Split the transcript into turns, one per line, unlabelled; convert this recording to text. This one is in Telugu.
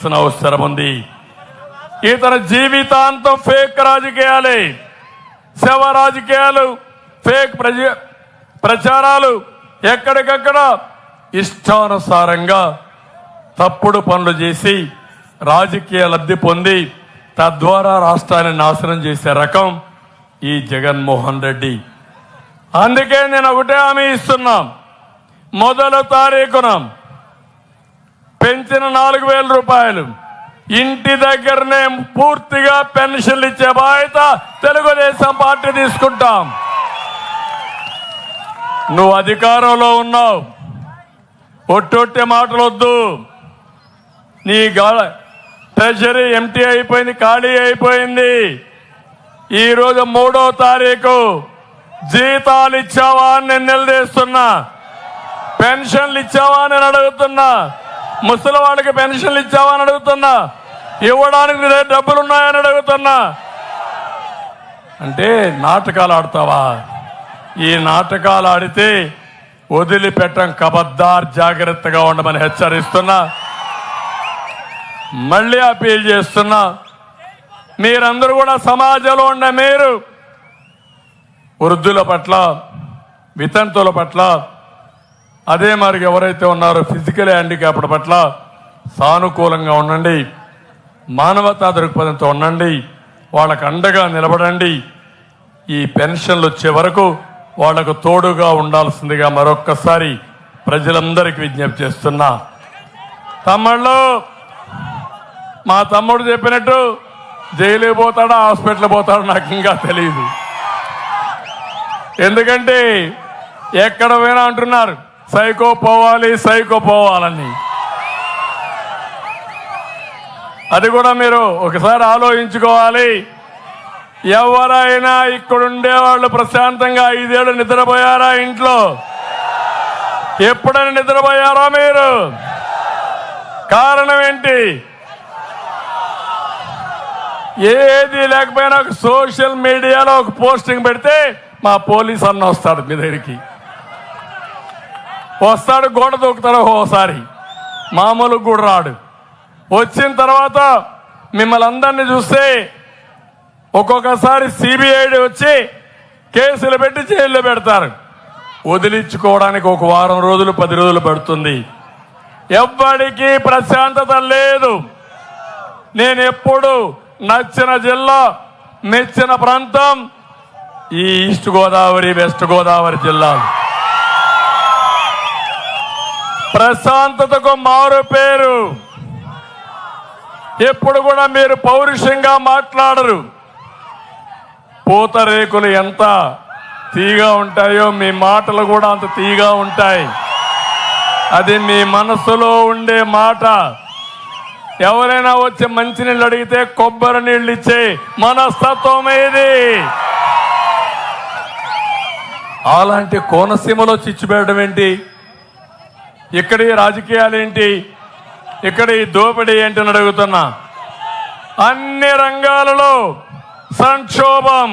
అవసరం ఉంది. ఇతర జీవితాంతం ఫేక్ రాజకీయాలే, శవ రాజకీయాలు, ఫేక్ ప్రచారాలు, ఎక్కడికక్కడ ఇష్టానుసారంగా తప్పుడు పనులు చేసి రాజకీయ లబ్ధి పొంది తద్వారా రాష్ట్రాన్ని నాశనం చేసే రకం ఈ జగన్మోహన్ రెడ్డి. అందుకే నేను ఒకటే హామీ ఇస్తున్నా, మొదటి తారీఖున పెంచిన 4,000 రూపాయలు ఇంటి దగ్గరనే పూర్తిగా పెన్షన్లు ఇచ్చే బాధ్యత తెలుగుదేశం పార్టీ తీసుకుంటాం. నువ్వు అధికారంలో ఉన్నావు, ఒట్టొట్టే మాటలు వద్దు. నీ ట్రెజరీ ఎంటీ అయిపోయింది, ఖాళీ అయిపోయింది. ఈరోజు 3వ తారీఖు జీతాలు ఇచ్చావా అని నేను నిలదీస్తున్నా, పెన్షన్లు ఇచ్చావా అని అడుగుతున్నా, ముసలి వాళ్ళకి పెన్షన్లు ఇచ్చావా అని అడుగుతున్నా, ఇవ్వడానికి డబ్బులున్నాయని అడుగుతున్నా. అంటే నాటకాలు ఆడతావా? ఈ నాటకాలు ఆడితే వదిలిపెట్టం, కబద్దార్, జాగ్రత్తగా ఉండమని హెచ్చరిస్తున్నా. మళ్ళీ అపీల్ చేస్తున్నా, మీరందరూ కూడా సమాజంలో ఉండే మీరు వృద్ధుల పట్ల, వితంతుల పట్ల, అదే మరి ఎవరైతే ఉన్నారో ఫిజికల్ హ్యాండిక్యాప్డ్ పట్ల సానుకూలంగా ఉండండి, మానవతా దృక్పథంతో ఉండండి, వాళ్ళకు అండగా నిలబడండి. ఈ పెన్షన్లు వచ్చే వరకు వాళ్లకు తోడుగా ఉండాల్సిందిగా మరొక్కసారి ప్రజలందరికీ విజ్ఞప్తి చేస్తున్నా. తమ్ముళ్ళు, మా తమ్ముడు చెప్పినట్టు జైలుకి పోతాడా హాస్పిటల్ పోతాడో నాకు ఇంకా తెలియదు. ఎందుకంటే ఎక్కడ పోయినా అంటున్నారు సైకో పోవాలి, సైకో పోవాలని. అది కూడా మీరు ఒకసారి ఆలోచించుకోవాలి. ఎవరైనా ఇక్కడుండే వాళ్ళు ప్రశాంతంగా 5 ఏళ్ళు నిద్రపోయారా? ఇంట్లో ఎప్పుడైనా నిద్రపోయారా మీరు? కారణం ఏంటి? ఏది లేకపోయినా ఒక సోషల్ మీడియాలో ఒక పోస్టింగ్ పెడితే మా పోలీస్ అన్న వస్తాడు మీ దగ్గరికి, వస్తాడు, గోడ దూకుతాడు. ఓసారి మామూలు కూడా రాడు. వచ్చిన తర్వాత మిమ్మల్ని అందరినీ చూస్తే ఒక్కొక్కసారి సిబిఐడి వచ్చి కేసులు పెట్టి జైల్లో పెడతారు. వదిలించుకోవడానికి 1 వారం రోజులు 10 రోజులు పడుతుంది. ఎవ్వడికి ప్రశాంతత లేదు. నేను ఎప్పుడు నచ్చిన జిల్లా, మెచ్చిన ప్రాంతం ఈ ఈస్ట్ గోదావరి, వెస్ట్ గోదావరి జిల్లాలు. ప్రశాంతతకు మారు పేరు. ఎప్పుడు కూడా మీరు పౌరుషంగా మాట్లాడరు. పూతరేకులు ఎంత తీగా ఉంటాయో మీ మాటలు కూడా అంత తీగా ఉంటాయి. అది మీ మనసులో ఉండే మాట. ఎవరైనా వచ్చి మంచినీళ్ళు అడిగితే కొబ్బరి నీళ్ళు ఇచ్చే మనస్తత్వం ఏది? అలాంటి కోనసీమలో చిచ్చుపెట్టడం ఏంటి? ఇక్కడ ఈ రాజకీయాలు ఏంటి? ఇక్కడ ఈ దోపిడీ ఏంటని అడుగుతున్నా. అన్ని రంగాలలో సంక్షోభం.